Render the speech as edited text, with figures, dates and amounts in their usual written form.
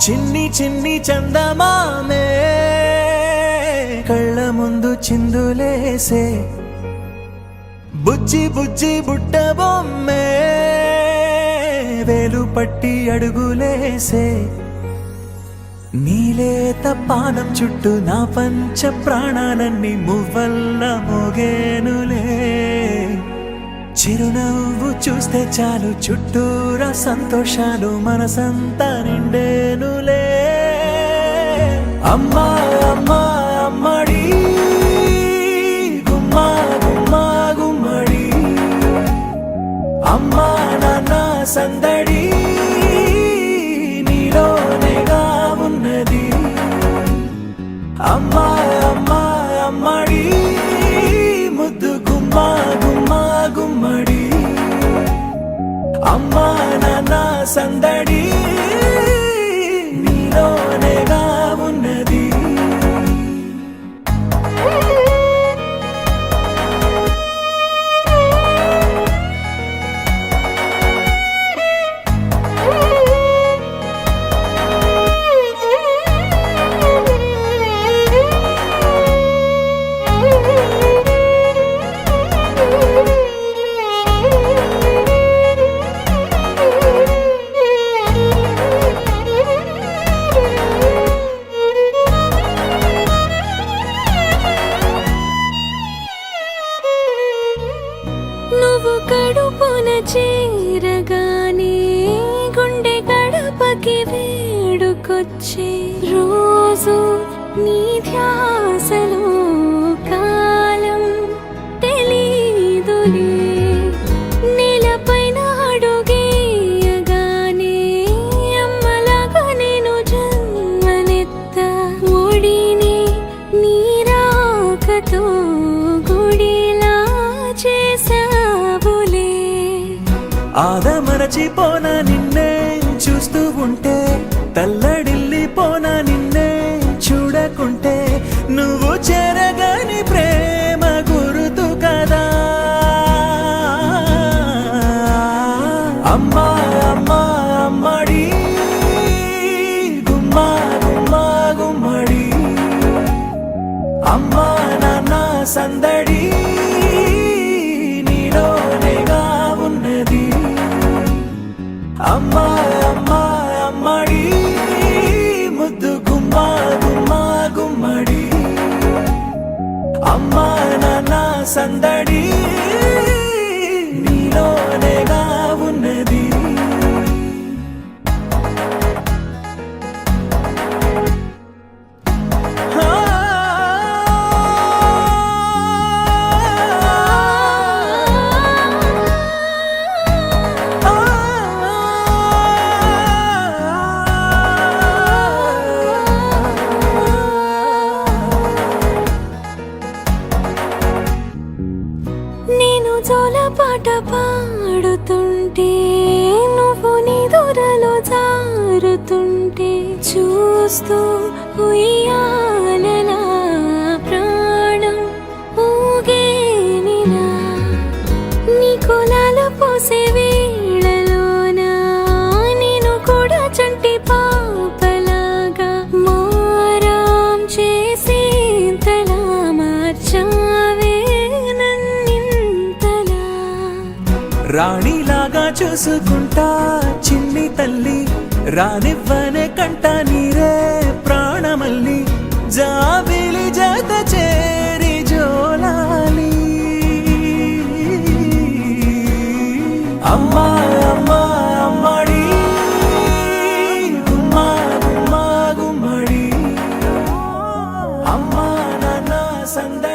చిన్ని చిన్ని చందమామే కళ్ళ ముందు చిందులేసే బుజ్జి బుజ్జి బుట్ట బొమ్మే వేలు పట్టి అడుగులేసే నీలేత పానం చుట్టూ నా పంచ ప్రాణాలన్నీ మువ్వల్ల మోగేనులే చిరునవ్వు చూస్తే చాలు చుట్టూరా సంతోషాలు మనసంతా నిండేనులే అమ్మా అమ్మా అమ్మడి గుమ్మా గుమ్మా గుమ్మడి అమ్మా నాన్న సందడి నీలోనేగా ఉన్నది అమ్మా అమ్మా అమ్మడి ముద్దు గుమ్మా గుమ్మా గుమ్మడి అమ్మా నాన్న సందడి నీలోనేగా ఉన్నది నువ్వు కడుపున చేరగానే గుండె గడపకి వేడుకొచ్చే రోజు నీ ధ్యాసలో కాలం తెలీదులే నేలపైన అడుగేయగానే అమ్మలాగా నేను జన్మనెత్త ఒడిని నీ రాకతో గుడిలా చేసావులే ఆదమరచిపోనా నిన్నే చూస్తూ ఉంటే తల్లడిల్లిపోనా నిన్నే చూడకుంటే నువ్వు చెరగని ప్రేమ గురుతు కదా అమ్మా అమ్మా అమ్మడి గుమ్మా గుమ్మా గుమ్మడి అమ్మా నాన్న సందడి నీలోనేగా ఉన్నది అమ్మా అమ్మా అమ్మడి ముద్దు గుమ్మా గుమ్మా గుమ్మడి అమ్మా నాన్న సందడి నీలోనేగా ఉన్నది నేను జోలపాట పాడుతుంటే నువ్వు నీ దూరలో జారుతుంటే చూస్తూ ఉయ్యాలలా ప్రాణం ఊగేనినా నీ కులాల పోసే వేళలోనా నేను కూడా చంటి పాపలాగా మారాం చేసి తలా మార్చావే రాణిలాగా చూసుకుంటా చిన్ని తల్లి రానివ్వనే కంట నీరే ప్రాణమల్లి జాబిలి జత చేరి జోలాలి అమ్మా అమ్మా అమ్మడి గుమ్మా గుమ్మా గుమ్మడి అమ్మా నాన్న సందడి